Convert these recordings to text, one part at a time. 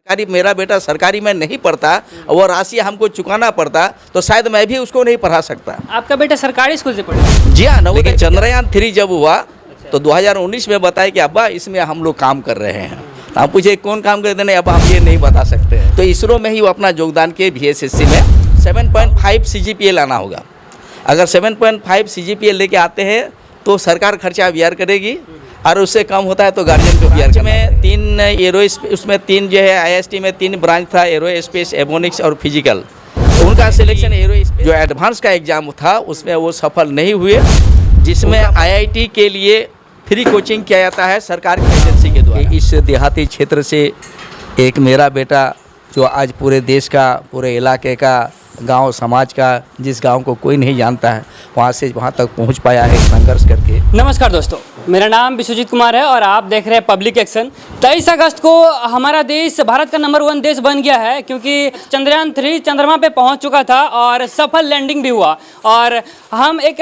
सरकारी मेरा बेटा सरकारी में नहीं पढ़ता, वो राशि हमको चुकाना पड़ता तो शायद मैं भी उसको नहीं पढ़ा सकता। आपका बेटा सरकारी स्कूल से पढ़ा? जी हाँ, लेकिन चंद्रयान 3 जब हुआ तो 2019 में बताया कि अब्बा इसमें हम लोग काम कर रहे हैं। हम पूछे कौन काम करते? नहीं अब हम ये नहीं बता सकते हैं। तो इसरो में ही वो अपना योगदान किए। VSSC में 7.5 CGPA लाना होगा। अगर 7.5 CGPA लेके आते हैं तो सरकार खर्चा बियर करेगी, और उससे कम होता है तो गार्जियन को बियर में 3 एरो, उसमें 3 जो है IST में 3 ब्रांच था, एरो स्पेस, एवोनिक्स और फिजिकल। तो उनका सिलेक्शन एरो जो एडवांस का एग्ज़ाम था उसमें वो सफल नहीं हुए, जिसमें IIT के लिए फ्री कोचिंग किया जाता है सरकार की एजेंसी के द्वारा। इस देहाती क्षेत्र से एक मेरा बेटा जो आज पूरे देश का, पूरे इलाके का, गांव समाज का, जिस गांव को कोई नहीं जानता है, वहां से वहां तक पहुंच पाया है संघर्ष करके। नमस्कार दोस्तों, मेरा नाम विश्वजीत कुमार है और आप देख रहे हैं पब्लिक एक्शन। 23 अगस्त को हमारा देश भारत का नंबर 1 देश बन गया है, क्योंकि चंद्रयान 3 चंद्रमा पे पहुंच चुका था और सफल लैंडिंग भी हुआ। और हम एक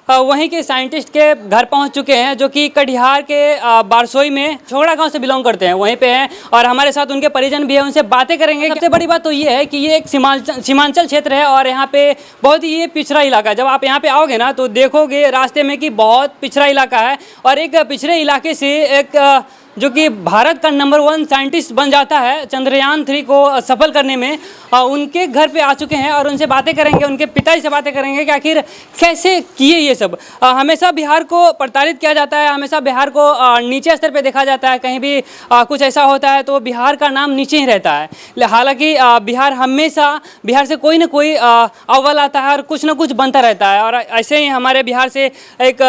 वहीं के साइंटिस्ट के घर पहुंच चुके हैं, जो कि कटिहार के बारसोई में छोगड़ा गांव से बिलोंग करते हैं, वहीं पे हैं। और हमारे साथ उनके परिजन भी हैं, उनसे बातें करेंगे। सबसे बड़ी बात तो ये है कि ये एक सीमांचल क्षेत्र है और यहाँ पे बहुत ही ये पिछड़ा इलाका है। जब आप यहाँ पे आओगे ना तो देखोगे रास्ते में कि बहुत पिछड़ा इलाका है, और एक पिछड़े इलाके से एक जो कि भारत का नंबर 1 साइंटिस्ट बन जाता है चंद्रयान 3 को सफल करने में, उनके घर पे आ चुके हैं और उनसे बातें करेंगे, उनके पिताजी से बातें करेंगे कि आखिर कैसे किए ये सब। हमेशा बिहार को प्रताड़ित किया जाता है, हमेशा बिहार को नीचे स्तर पे देखा जाता है। कहीं भी कुछ ऐसा होता है तो बिहार का नाम नीचे ही रहता है। हालांकि बिहार हमेशा, बिहार से कोई ना कोई अव्वल आता है और कुछ ना कुछ बनता रहता है। और ऐसे ही हमारे बिहार से एक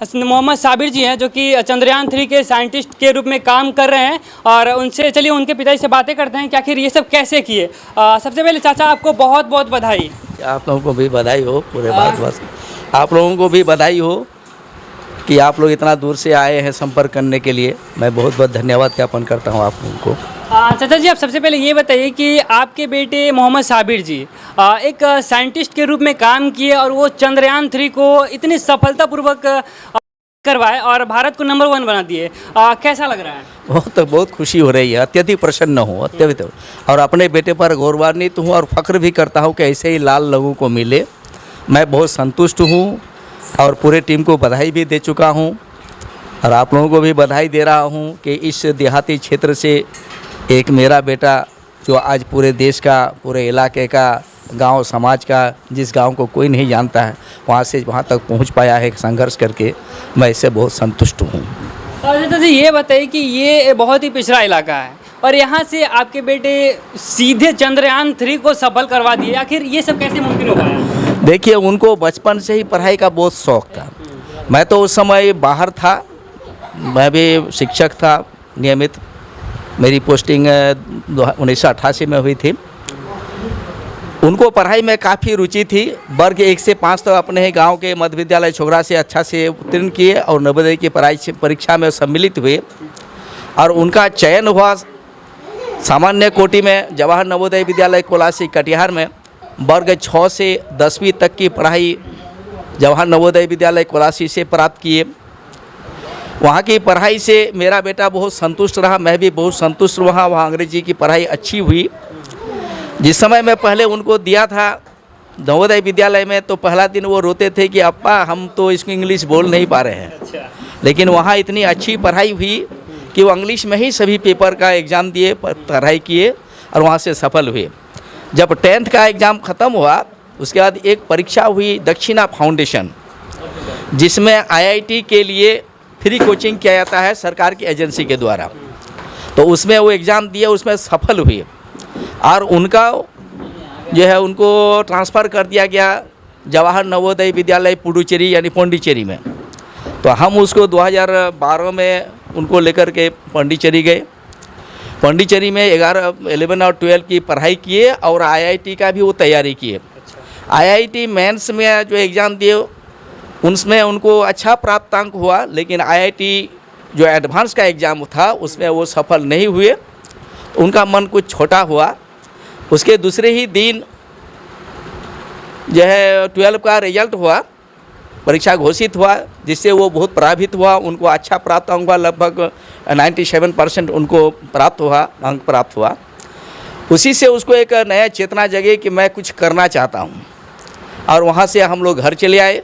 मोहम्मद साबिर जी हैं, जो कि चंद्रयान 3 के साइंटिस्ट के रूप में काम कर रहे हैं, और उनसे चलिए उनके पिताजी से बातें करते हैं कि आखिर ये सब कैसे किए। सबसे पहले चाचा आपको बहुत बहुत बधाई। आप लोगों को भी बधाई हो, पूरे भारतवर्ष आप लोगों को भी बधाई हो कि आप लोग इतना दूर से आए हैं संपर्क करने के लिए। मैं बहुत बहुत धन्यवाद ज्ञापन करता हूँ आप लोगों को। चाचा जी, आप सबसे पहले ये बताइए कि आपके बेटे मोहम्मद साबिर जी एक साइंटिस्ट के रूप में काम किए और वो चंद्रयान 3 को इतनी सफलतापूर्वक करवाए और भारत को नंबर 1 बना दिए, कैसा लग रहा है? बहुत खुशी हो रही है, अत्यधिक प्रसन्न हूँ, अत्यधिक, और अपने बेटे पर गौरवान्वित हूँ और फख्र भी करता हूँ कि ऐसे ही लाल लोगों को मिले। मैं बहुत संतुष्ट हूँ और पूरे टीम को बधाई भी दे चुका हूँ, और आप लोगों को भी बधाई दे रहा हूँ कि इस देहाती क्षेत्र से एक मेरा बेटा जो आज पूरे देश का, पूरे इलाके का, गांव समाज का, जिस गांव को कोई नहीं जानता है, वहां से वहां तक पहुंच पाया है संघर्ष करके। मैं इससे बहुत संतुष्ट हूं। चाचा जी, ये बताइए कि ये बहुत ही पिछड़ा इलाका है और यहाँ से आपके बेटे सीधे चंद्रयान 3 को सफल करवा दिए, आखिर ये सब कैसे मुमकिन हो पाया? देखिए, उनको बचपन से ही पढ़ाई का बहुत शौक़ था। मैं तो उस समय बाहर था, मैं भी शिक्षक था नियमित। मेरी पोस्टिंग 1988 में हुई थी। उनको पढ़ाई में काफ़ी रुचि थी। वर्ग 1 से 5 तक अपने ही गांव के मध्य विद्यालय छोगड़ा से अच्छा से उत्तीर्ण किए और नवोदय की परीक्षा में सम्मिलित हुए, और उनका चयन हुआ सामान्य कोटि में जवाहर नवोदय विद्यालय कोलासी कटिहार में। वर्ग 6 से 10वीं तक की पढ़ाई जवाहर नवोदय विद्यालय कोलासी से प्राप्त किए। वहाँ की पढ़ाई से मेरा बेटा बहुत संतुष्ट रहा, मैं भी बहुत संतुष्ट रहा। वहाँ अंग्रेजी की पढ़ाई अच्छी हुई। जिस समय मैं पहले उनको दिया था नवोदय विद्यालय में, तो पहला दिन वो रोते थे कि अप्पा हम तो इसको इंग्लिश बोल नहीं पा रहे हैं। लेकिन वहाँ इतनी अच्छी पढ़ाई हुई कि वो इंग्लिश में ही सभी पेपर का एग्ज़ाम दिए, पढ़ाई किए और वहाँ से सफल हुए। जब 10th का एग्ज़ाम ख़त्म हुआ, उसके बाद एक परीक्षा हुई दक्षिणा फाउंडेशन, जिसमें IIT के लिए फ्री कोचिंग किया जाता है सरकार की एजेंसी के द्वारा। तो उसमें वो एग्ज़ाम दिए, उसमें सफल हुए, और उनका जो है उनको ट्रांसफ़र कर दिया गया जवाहर नवोदय विद्यालय पुडुचेरी यानी पौंडीचेरी में। तो हम उसको 2012 में उनको लेकर के पौंडीचेरी गए। पौंडीचेरी में 11 और 12 की पढ़ाई किए और IIT का भी वो तैयारी किए। IIT मेंस में जो एग्ज़ाम दिए उसमें उनको अच्छा प्राप्तांक हुआ, लेकिन IIT जो एडवांस का एग्ज़ाम था उसमें वो सफल नहीं हुए। उनका मन कुछ छोटा हुआ। उसके दूसरे ही दिन जो है 12 का रिजल्ट हुआ, परीक्षा घोषित हुआ, जिससे वो बहुत प्रभावित हुआ। उनको अच्छा प्राप्त हुआ, लगभग 97% उनको प्राप्त हुआ, अंक प्राप्त हुआ। उसी से उसको एक नया चेतना जगे कि मैं कुछ करना चाहता हूँ। और वहाँ से हम लोग घर चले आए।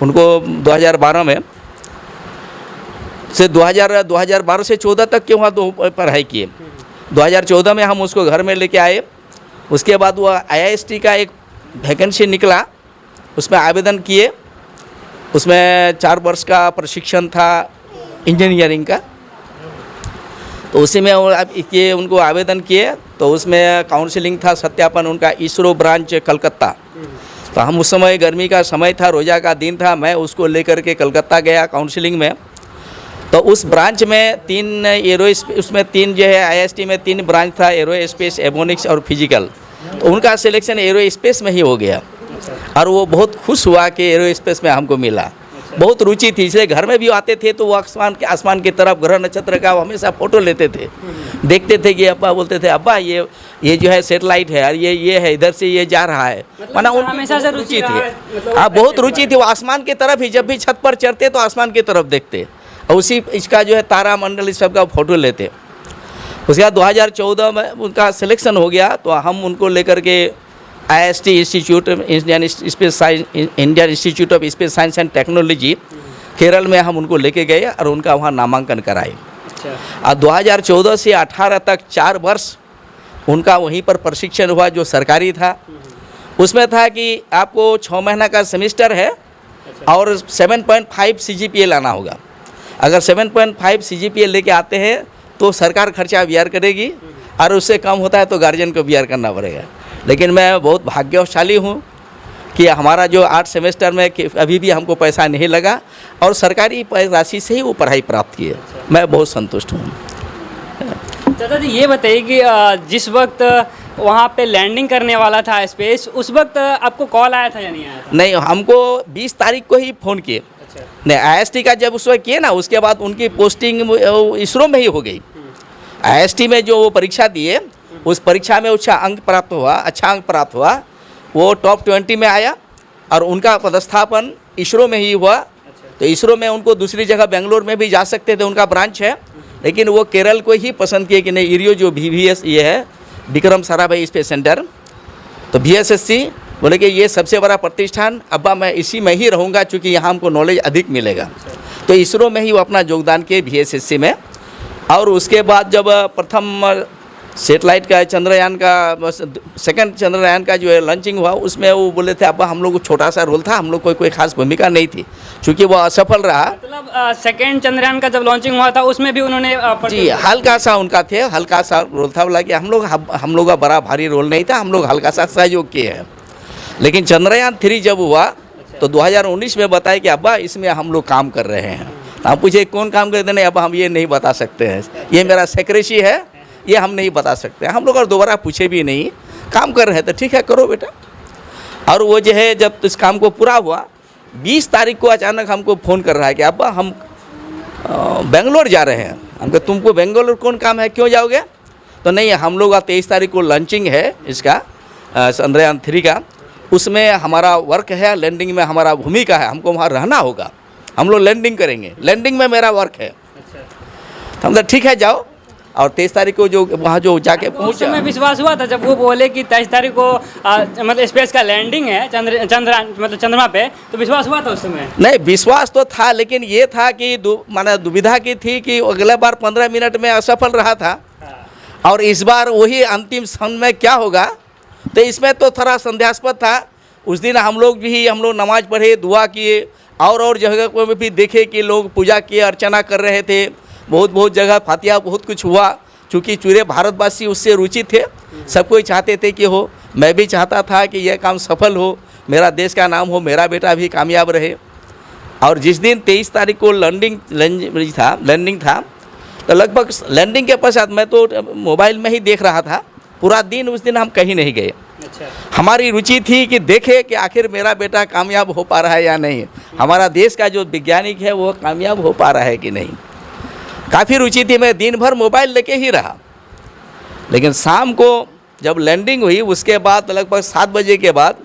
उनको 2012 में से 2012 से 14 तक के वहाँ दो पढ़ाई किए। 2014 में हम उसको घर में लेके आए। उसके बाद वो IIST का एक वैकेंसी निकला, उसमें आवेदन किए। उसमें 4 वर्ष का प्रशिक्षण था इंजीनियरिंग का। तो उसी में ये उनको आवेदन किए, तो उसमें काउंसलिंग था, सत्यापन उनका इसरो ब्रांच कलकत्ता। तो हम उस समय गर्मी का समय था, रोज़ा का दिन था, मैं उसको लेकर के कलकत्ता गया काउंसलिंग में। तो उस ब्रांच में 3 उसमें 3 जो है IIST में 3 ब्रांच था, एरो स्पेस, एवोनिक्स और फिजिकल। तो उनका सिलेक्शन एरो स्पेस में ही हो गया और वो बहुत खुश हुआ कि एरो स्पेस में हमको मिला। बहुत रुचि थी, इसलिए घर में भी आते थे तो वो आसमान की तरफ ग्रह नक्षत्र का हमेशा फ़ोटो लेते थे। देखते थे कि अब्बा बोलते थे, अब्बा ये जो है सेटेलाइट है और ये है, इधर से ये जा रहा है। माना उनको हमेशा से रुचि थी। मतलब हाँ, बहुत रुचि थी। वो आसमान की तरफ ही, जब भी छत पर चढ़ते तो आसमान की तरफ देखते और उसी इसका जो है तारा मंडल इस सब का फ़ोटो लेते। उसके बाद 2014 में उनका सिलेक्शन हो गया, तो हम उनको लेकर के IIST institute, Indian institute of space science and technology Kerala में हम उनको लेके गए और उनका वहाँ नामांकन कराए। और 2014 से 18 तक 4 वर्ष उनका वहीं पर प्रशिक्षण हुआ, जो सरकारी था। उसमें था कि आपको 6 महीना का सेमेस्टर है और 7.5 CGPA लाना होगा। अगर 7.5 CGPA लेके आते हैं तो सरकार खर्चा बियर करेगी और उससे कम होता है तो गार्जियन को बियर करना पड़ेगा। लेकिन मैं बहुत भाग्यशाली हूँ कि हमारा जो 8 सेमेस्टर में अभी भी हमको पैसा नहीं लगा और सरकारी राशि से ही वो पढ़ाई प्राप्त की है। मैं बहुत संतुष्ट हूँ। चाचा जी, ये बताइए कि जिस वक्त वहाँ पे लैंडिंग करने वाला था स्पेस, उस वक्त आपको कॉल आया था या नहीं आया था? नहीं, हमको 20 तारीख को ही फ़ोन किए। नहीं, IIST का जब उस वक्त किए ना, उसके बाद उनकी पोस्टिंग इसरो में ही हो गई। IIST में जो वो परीक्षा दिए, उस परीक्षा में अच्छा अंक प्राप्त हुआ। वो टॉप 20 में आया और उनका पदस्थापन इसरो में ही हुआ। तो इसरो में उनको दूसरी जगह बेंगलोर में भी जा सकते थे, उनका ब्रांच है, लेकिन वो केरल को ही पसंद किए कि नहीं, इरियो जो VVS ये है, विक्रम साराभाई स्पेस सेंटर, तो VSSC बोले कि ये सबसे बड़ा प्रतिष्ठान, अब्बा मैं इसी में ही रहूँगा क्योंकि यहाँ हमको नॉलेज अधिक मिलेगा। तो इसरो में ही वो अपना योगदान किए VSSC में। और उसके बाद जब प्रथम सेटेलाइट का चंद्रयान का सेकंड चंद्रयान का जो है लॉन्चिंग हुआ, उसमें वो बोले थे, अब्बा हम लोग को छोटा सा रोल था, हम लोग कोई खास भूमिका नहीं थी क्योंकि वो असफल रहा। मतलब सेकंड चंद्रयान का जब लॉन्चिंग हुआ था उसमें भी उन्होंने जी हल्का सा उनका थे, हल्का सा रोल था। बोला कि हम लोग का बड़ा भारी रोल नहीं था, हम लोग हल्का सा सहयोग किए हैं। लेकिन चंद्रयान 3 जब हुआ तो 2019 में बताया कि अब्बा इसमें हम लोग काम कर रहे हैं। तो हम पूछे कौन काम करते? नहीं अब्बा हम ये नहीं बता सकते हैं, ये मेरा सेक्रेटरी है, ये हम नहीं बता सकते। हम लोग और दोबारा पूछे भी नहीं, काम कर रहे हैं तो ठीक है करो बेटा। और वो जो है जब इस काम को पूरा हुआ, 20 तारीख को अचानक हमको फ़ोन कर रहा है कि अब्बा हम बेंगलोर जा रहे हैं। हम कहा तुमको बेंगलोर कौन काम है, क्यों जाओगे? तो नहीं, हम लोग 23 तारीख को लॉन्चिंग है इसका चंद्रयान 3 का, उसमें हमारा वर्क है, लैंडिंग में हमारा भूमिका है, हमको वहाँ रहना होगा, हम लोग लैंडिंग करेंगे, लैंडिंग में मेरा वर्क है। तो हम कहा ठीक है जाओ। और 23 तारीख को जो वहाँ जो जाके पहुँचा, में विश्वास हुआ था जब वो बोले कि 23 तारीख को मतलब स्पेस का लैंडिंग है चंद्रयान मतलब चंद्रमा पे, तो विश्वास हुआ था उस समय? नहीं, विश्वास तो था, लेकिन ये था कि माना दुविधा की थी कि अगले बार 15 मिनट में असफल रहा था और इस बार वही अंतिम क्षण में क्या होगा, तो इसमें तो थोड़ा संदेहास्पद था। उस दिन हम लोग नमाज़ पढ़े, दुआ किए और जगह को भी देखे कि लोग पूजा किए, अर्चना कर रहे थे, बहुत जगह फातिहा बहुत कुछ हुआ। चूँकि पूरे भारतवासी उससे रुचि थे, सब कोई चाहते थे कि हो, मैं भी चाहता था कि यह काम सफल हो, मेरा देश का नाम हो, मेरा बेटा भी कामयाब रहे। और जिस दिन 23 तारीख को लैंडिंग था तो लगभग लैंडिंग के पश्चात मैं तो मोबाइल में ही देख रहा था, पूरा दिन उस दिन हम कहीं नहीं गए। अच्छा। हमारी रुचि थी कि देखे कि आखिर मेरा बेटा कामयाब हो पा रहा है या नहीं, हमारा देश का जो वैज्ञानिक है वो कामयाब हो पा रहा है कि नहीं। काफ़ी रुचि थी, मैं दिन भर मोबाइल लेके ही रहा। लेकिन शाम को जब लैंडिंग हुई उसके बाद लगभग 7 बजे के बाद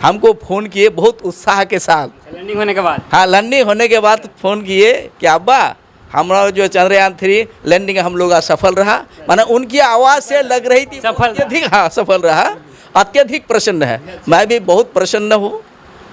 हमको फ़ोन किए बहुत उत्साह के साथ। लैंडिंग होने के बाद? हाँ, लैंडिंग होने के बाद फ़ोन किए कि अब्बा हमारा जो चंद्रयान 3 लैंडिंग हम लोग का सफल रहा। माने उनकी आवाज़ से लग रही थी सफल अत्यधिक, हाँ सफल रहा, अत्यधिक प्रसन्न है। मैं भी बहुत प्रसन्न हूँ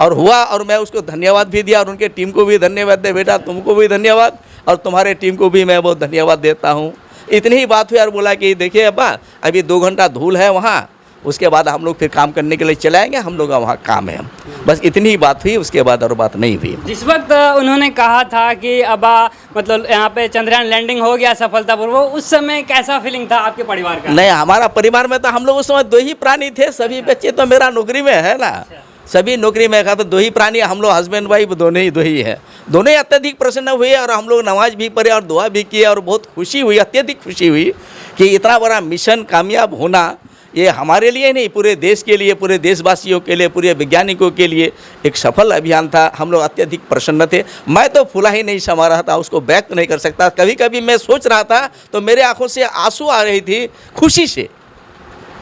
और हुआ, और मैं उसको धन्यवाद भी दिया और उनके टीम को भी धन्यवाद दे, बेटा तुमको भी धन्यवाद और तुम्हारे टीम को भी मैं बहुत धन्यवाद देता हूँ। इतनी ही बात हुई और बोला कि देखिए अब्बा अभी 2 घंटा धूल है वहाँ, उसके बाद हम लोग फिर काम करने के लिए चले आएंगे, हम लोग का वहाँ काम है। बस इतनी ही बात हुई, उसके बाद और बात नहीं हुई। जिस वक्त उन्होंने कहा था कि अब्बा मतलब यहाँ पे चंद्रयान लैंडिंग हो गया सफलतापूर्वक, उस समय कैसा फीलिंग था आपके परिवार का? नहीं, हमारा परिवार में तो हम लोग उस समय 2 ही प्राणी थे, सभी बच्चे तो मेरा नौकरी में है ना, सभी नौकरी में था, तो 2 ही प्राणी हम लोग, हस्बैंड वाइफ दोनों ही है। दोनों ही अत्यधिक प्रसन्न हुए और हम लोग नमाज भी पढ़े और दुआ भी किए और बहुत खुशी हुई, अत्यधिक खुशी हुई कि इतना बड़ा मिशन कामयाब होना ये हमारे लिए नहीं, पूरे देश के लिए, पूरे देशवासियों के लिए, पूरे वैज्ञानिकों के लिए एक सफल अभियान था। हम लोग अत्यधिक प्रसन्न थे। मैं तो फुला ही नहीं समा रहा था, उसको व्यक्त नहीं कर सकता। कभी कभी मैं सोच रहा था तो मेरे आंखों से आंसू आ रही थी खुशी से,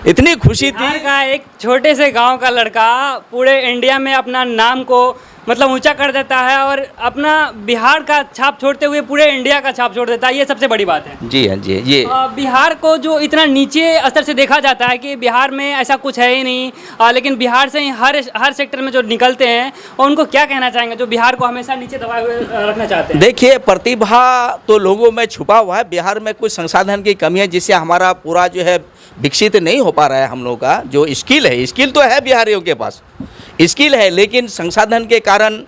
इतनी खुशी थी। बिहार का एक छोटे से गांव का लड़का पूरे इंडिया में अपना नाम को मतलब ऊंचा कर देता है और अपना बिहार का छाप छोड़ते हुए पूरे इंडिया का छाप छोड़ देता है, ये सबसे बड़ी बात है। जी हाँ जी, ये बिहार को जो इतना नीचे स्तर से देखा जाता है कि बिहार में ऐसा कुछ है ही नहीं, लेकिन बिहार से ही हर सेक्टर में जो निकलते हैं, और उनको क्या कहना चाहेंगे जो बिहार को हमेशा नीचे दबाए हुए रखना चाहते हैं? देखिए, प्रतिभा तो लोगों में छुपा हुआ है। बिहार में कुछ संसाधन की कमी है जिससे हमारा पूरा जो है विकसित नहीं हो पा रहा है। हम लोग का जो स्किल है, स्किल तो है बिहारियों के पास, स्किल है, लेकिन संसाधन के कारण,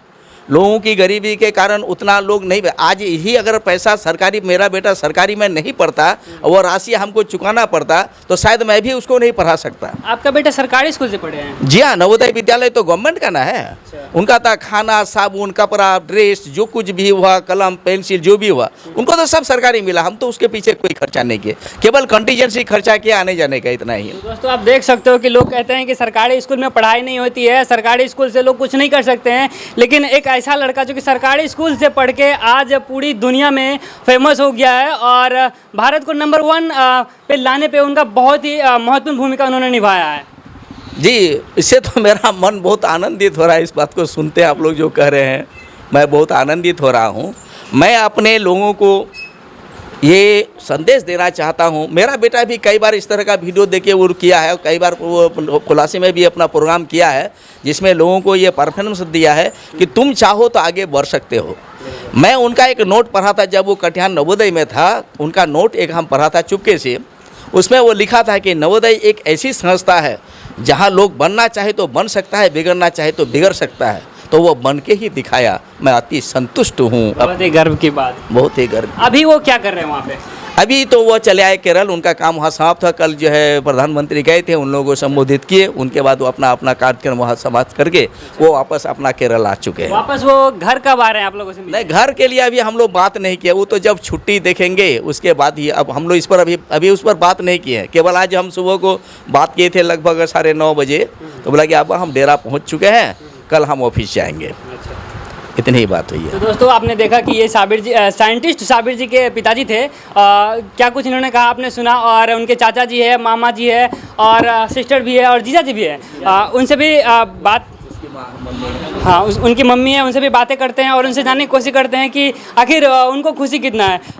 लोगों की गरीबी के कारण उतना लोग नहीं। आज ही अगर पैसा सरकारी, मेरा बेटा सरकारी में नहीं पढ़ता, वो राशि हमको चुकाना पड़ता, तो शायद मैं भी उसको नहीं पढ़ा सकता। आपका बेटा सरकारी स्कूल से पढ़े हैं? जी हाँ, नवोदय विद्यालय तो गवर्नमेंट का ना है। उनका था खाना, साबुन, कपड़ा, ड्रेस, जो कुछ भी हुआ, कलम, पेंसिल, जो भी हुआ, उनको तो सब सरकारी मिला। हम तो उसके पीछे कोई खर्चा नहीं किए, केवल कंटीजेंसी खर्चा किया आने जाने का, इतना ही। तो दोस्तों, आप देख सकते हो कि लोग कहते हैं कि सरकारी स्कूल में पढ़ाई नहीं होती है, सरकारी स्कूल से लोग कुछ नहीं कर सकते हैं, लेकिन एक ऐसा लड़का जो कि सरकारी स्कूल से पढ़ के आज पूरी दुनिया में फेमस हो गया है और भारत को नंबर 1 पे लाने पे उनका बहुत ही महत्वपूर्ण भूमिका उन्होंने निभाया है। जी, इससे तो मेरा मन बहुत आनंदित हो रहा है। इस बात को सुनते आप लोग जो कह रहे हैं, मैं बहुत आनंदित हो रहा हूँ। मैं अपने लोगों को ये संदेश देना चाहता हूँ। मेरा बेटा भी कई बार इस तरह का वीडियो देखे वो किया है, कई बार वो खुलासे में भी अपना प्रोग्राम किया है, जिसमें लोगों को ये परफॉर्मेंस दिया है कि तुम चाहो तो आगे बढ़ सकते हो। मैं उनका एक नोट पढ़ा था जब वो कटिहार नवोदय में था, उनका नोट एक हम पढ़ा था चुपके से। उसमें वो लिखा था कि नवोदय एक ऐसी संस्था है जहाँ लोग बनना चाहे तो बन सकता है, बिगड़ना चाहे तो बिगड़ सकता है, तो वो बन के ही दिखाया। मैं अति संतुष्ट हूँ। बहुत ही गर्व की बात। बहुत ही गर्व। अभी वो क्या कर रहे हैं वहाँ पे? अभी तो वो चले आए केरल, उनका काम वहाँ समाप्त था। कल जो है प्रधानमंत्री गए थे, उन लोगों को संबोधित किए, उनके बाद वो अपना कार्यक्रम वहाँ समाप्त करके वो वापस अपना केरल आ चुके हैं। वापस वो घर कब आ रहे हैं आप लोगों से मिलने? नहीं, घर के लिए अभी हम लोग बात नहीं किए, वो तो जब छुट्टी देखेंगे उसके बाद ही। अब हम लोग इस पर अभी उस पर बात नहीं किए हैं। केवल आज हम सुबह को बात किए थे लगभग 9:30 बजे, तो बोला कि अब हम डेरा पहुँच चुके हैं, कल हम ऑफिस जाएंगे। इतनी ही बात हुई है। तो दोस्तों, आपने देखा कि ये साबिर जी, साइंटिस्ट साबिर जी के पिताजी थे। क्या कुछ इन्होंने कहा आपने सुना, और उनके चाचा जी है, मामा जी है, और सिस्टर भी है, और जीजा जी भी है। उनसे भी बात, हाँ उनकी मम्मी है, उनसे भी बातें करते हैं और उनसे जानने की कोशिश करते हैं कि आखिर उनको खुशी कितना है।